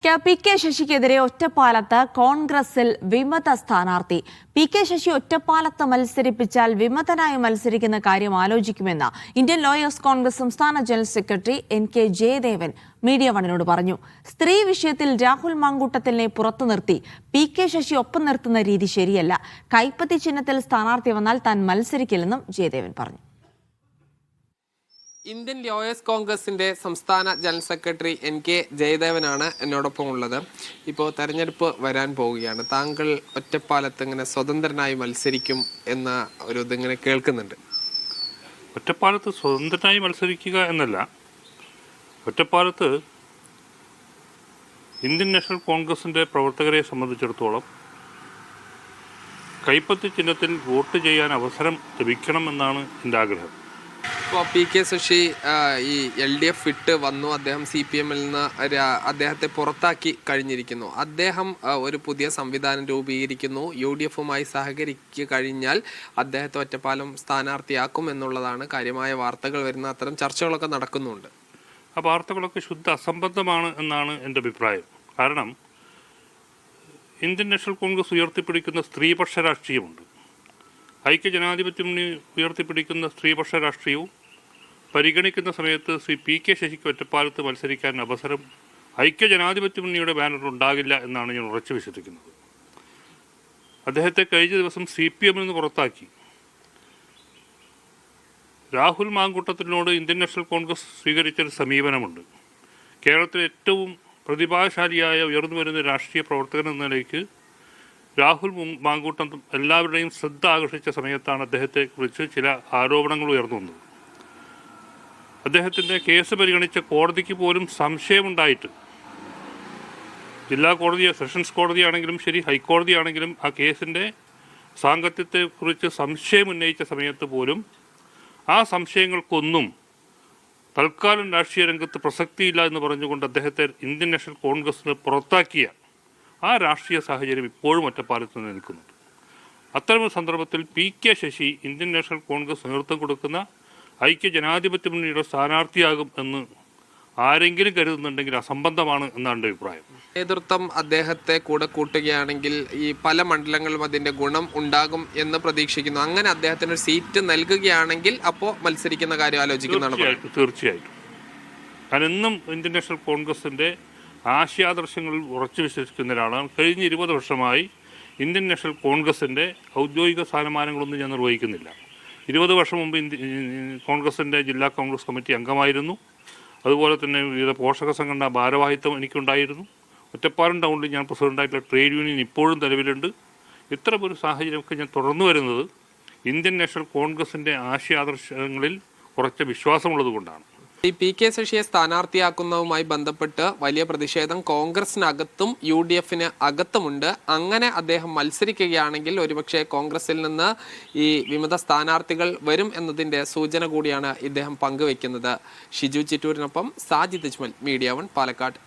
P K ശശിക്കെതിരെ ഒറ്റപ്പാലത്ത് കോൺഗ്രസിൽ വിമത സ്ഥാനാർത്ഥി. പി കെ ശശി ഒറ്റപ്പാലത്ത് മത്സരിപ്പിച്ചാൽ വിമതനായി മത്സരിക്കുന്ന കാര്യം ആലോചിക്കുമെന്ന് ഇന്ത്യൻ ലോയേഴ്സ് കോൺഗ്രസ് സംസ്ഥാന general secretary NK Jayadevan media വണിനോട് പറഞ്ഞു. സ്ത്രീ വിഷയത്തിൽ രാഹുൽ മാങ്കൂട്ടത്തിലിനെ പുറത്തു നിർത്തി പി കെ ശശി ഒപ്പം നിർത്തുന്ന രീതി ശരിയല്ല. കൈപ്പത്തി ചിഹ്നത്തിൽ സ്ഥാനാർത്ഥി വന്നാൽ താൻ മത്സരിക്കില്ലെന്നും ജയദേവൻ പറഞ്ഞു. ഇന്ത്യൻ ലോയേഴ്സ് കോൺഗ്രസിൻ്റെ സംസ്ഥാന ജനറൽ സെക്രട്ടറി NK ജയദേവനാണ് എന്നോടൊപ്പം ഉള്ളത്. ഇപ്പോൾ തെരഞ്ഞെടുപ്പ് വരാൻ പോവുകയാണ്. താങ്കൾ ഒറ്റപ്പാലത്ത് ഇങ്ങനെ സ്വതന്ത്രനായി മത്സരിക്കും എന്ന ഒരു ഇതിങ്ങനെ കേൾക്കുന്നുണ്ട്. ഒറ്റപ്പാലത്ത് സ്വതന്ത്രനായി മത്സരിക്കുക എന്നല്ല, ഒറ്റപ്പാലത്ത് ഇന്ത്യൻ നാഷണൽ കോൺഗ്രസിൻ്റെ പ്രവർത്തകരെ സംബന്ധിച്ചിടത്തോളം കൈപ്പത്തി ചിഹ്നത്തിൽ വോട്ട് ചെയ്യാൻ അവസരം ലഭിക്കണമെന്നാണ് എൻ്റെ ആഗ്രഹം. ഇപ്പോൾ പി കെ ശശി ഈ LDF വിട്ട് വന്നു. അദ്ദേഹം CPM-ൽ നിന്ന് അദ്ദേഹത്തെ പുറത്താക്കി കഴിഞ്ഞിരിക്കുന്നു. അദ്ദേഹം ഒരു പുതിയ സംവിധാനം രൂപീകരിക്കുന്നു. UDF-മായി സഹകരിക്കുക കഴിഞ്ഞാൽ അദ്ദേഹത്തെ ഒറ്റപ്പാലം സ്ഥാനാർത്ഥിയാക്കും എന്നുള്ളതാണ് കാര്യമായ വാർത്തകൾ വരുന്ന. അത്തരം ചർച്ചകളൊക്കെ നടക്കുന്നുണ്ട്. ആ വാർത്തകളൊക്കെ ശുദ്ധ അസംബന്ധമാണ് എന്നാണ് എൻ്റെ അഭിപ്രായം. കാരണം ഇന്ത്യൻ നാഷണൽ കോൺഗ്രസ് ഉയർത്തിപ്പിടിക്കുന്ന സ്ത്രീപക്ഷ രാഷ്ട്രീയമുണ്ട്. ഐക്യജനാധിപത്യ മുന്നണി ഉയർത്തിപ്പിടിക്കുന്ന സ്ത്രീപക്ഷ രാഷ്ട്രീയവും പരിഗണിക്കുന്ന സമയത്ത് ശ്രീ പി കെ ശശിക്ക് ഒറ്റപ്പാലത്ത് മത്സരിക്കാൻ അവസരം ഐക്യജനാധിപത്യ മുന്നണിയുടെ ബാനറിൽ ഉണ്ടാകില്ല എന്നാണ് ഞാൻ ഉറച്ചു വിശ്വസിക്കുന്നത്. അദ്ദേഹത്തെ കഴിഞ്ഞ ദിവസം CPM-ൽ നിന്ന് പുറത്താക്കി. രാഹുൽ മാങ്കൂട്ടത്തിനോട് ഇന്ത്യൻ നാഷണൽ കോൺഗ്രസ് സ്വീകരിച്ചൊരു സമീപനമുണ്ട്. കേരളത്തിലെ ഏറ്റവും പ്രതിഭാശാലിയായ ഉയർന്നു വരുന്ന രാഷ്ട്രീയ പ്രവർത്തകൻ എന്ന നിലയ്ക്ക് രാഹുൽ മാങ്കൂട്ടം എല്ലാവരുടെയും ശ്രദ്ധ ആകർഷിച്ച സമയത്താണ് അദ്ദേഹത്തെക്കുറിച്ച് ചില ആരോപണങ്ങൾ ഉയർന്നു വന്നത്. അദ്ദേഹത്തിൻ്റെ കേസ് പരിഗണിച്ച കോടതിക്ക് പോലും സംശയമുണ്ടായിട്ട്, ജില്ലാ കോടതി, സെഷൻസ് കോടതിയാണെങ്കിലും ശരി, ഹൈക്കോടതിയാണെങ്കിലും ആ കേസിൻ്റെ സാങ്കത്യത്തെക്കുറിച്ച് സംശയം ഉന്നയിച്ച സമയത്ത് പോലും ആ സംശയങ്ങൾക്കൊന്നും തൽക്കാലം രാഷ്ട്രീയ രംഗത്ത് പ്രസക്തിയില്ല എന്ന് പറഞ്ഞുകൊണ്ട് അദ്ദേഹത്തെ ഇന്ത്യൻ നാഷണൽ കോൺഗ്രസിന് പുറത്താക്കിയ ആ രാഷ്ട്രീയ സാഹചര്യം ഇപ്പോഴും ഒറ്റപ്പാലത്ത് നിൽക്കുന്നുണ്ട്. അത്തരമൊരു സന്ദർഭത്തിൽ P K Sasi Indian national Congress നേതൃത്വം കൊടുക്കുന്ന ഐക്യജനാധിപത്യ മുന്നണിയുടെ സ്ഥാനാർത്ഥിയാകും എന്ന് ആരെങ്കിലും കരുതുന്നുണ്ടെങ്കിൽ അസംബന്ധമാണ് എന്നാണ് എൻ്റെ അഭിപ്രായം. നേതൃത്വം അദ്ദേഹത്തെ കൂടെ കൂട്ടുകയാണെങ്കിൽ ഈ പല മണ്ഡലങ്ങളിലും അതിൻ്റെ ഗുണം ഉണ്ടാകും എന്ന് പ്രതീക്ഷിക്കുന്നു. അങ്ങനെ അദ്ദേഹത്തിന് ഒരു സീറ്റ് നൽകുകയാണെങ്കിൽ അപ്പോൾ മത്സരിക്കുന്ന കാര്യം ആലോചിക്കുന്നതാണ്. തീർച്ചയായിട്ടും ഞാൻ എന്നും ഇന്ത്യൻ നാഷണൽ കോൺഗ്രസിൻ്റെ ആശയാദർശങ്ങളിൽ ഉറച്ചു വിശ്വസിക്കുന്ന ഒരാളാണ്. കഴിഞ്ഞ 20 വർഷമായി ഇന്ത്യൻ നാഷണൽ കോൺഗ്രസിൻ്റെ ഔദ്യോഗിക സ്ഥാനമാനങ്ങളൊന്നും ഞാൻ നിർവഹിക്കുന്നില്ല. 20 വർഷം മുമ്പ് കോൺഗ്രസിൻ്റെ ജില്ലാ കോൺഗ്രസ് കമ്മിറ്റി അംഗമായിരുന്നു. അതുപോലെ തന്നെ വിവിധ പോഷക സംഘടനാ ഭാരവാഹിത്വം എനിക്കുണ്ടായിരുന്നു. ഒറ്റപ്പാലം ടൗണിൽ ഞാൻ പ്രസിഡൻ്റായിട്ടുള്ള ട്രേഡ് യൂണിയൻ ഇപ്പോഴും നിലവിലുണ്ട്. ഇത്തരമൊരു സാഹചര്യമൊക്കെ ഞാൻ തുടർന്നു വരുന്നത് ഇന്ത്യൻ നാഷണൽ കോൺഗ്രസിൻ്റെ ആശയാദർശങ്ങളിൽ കുറച്ച് വിശ്വാസമുള്ളത് കൊണ്ടാണ്. ഈ പി കെ ശശിയെ സ്ഥാനാർത്ഥിയാക്കുന്നതുമായി ബന്ധപ്പെട്ട് വലിയ പ്രതിഷേധം കോൺഗ്രസിനകത്തും UDF-ന് അകത്തുമുണ്ട്. അങ്ങനെ അദ്ദേഹം മത്സരിക്കുകയാണെങ്കിൽ ഒരുപക്ഷെ കോൺഗ്രസിൽ നിന്ന് ഈ വിമത സ്ഥാനാർത്ഥികൾ വരും എന്നതിൻ്റെ സൂചന കൂടിയാണ് ഇദ്ദേഹം പങ്കുവെക്കുന്നത്. ഷിജു ചിറ്റൂരിനൊപ്പം സാജിദ് അജ്മൽ, മീഡിയ 1 പാലക്കാട്.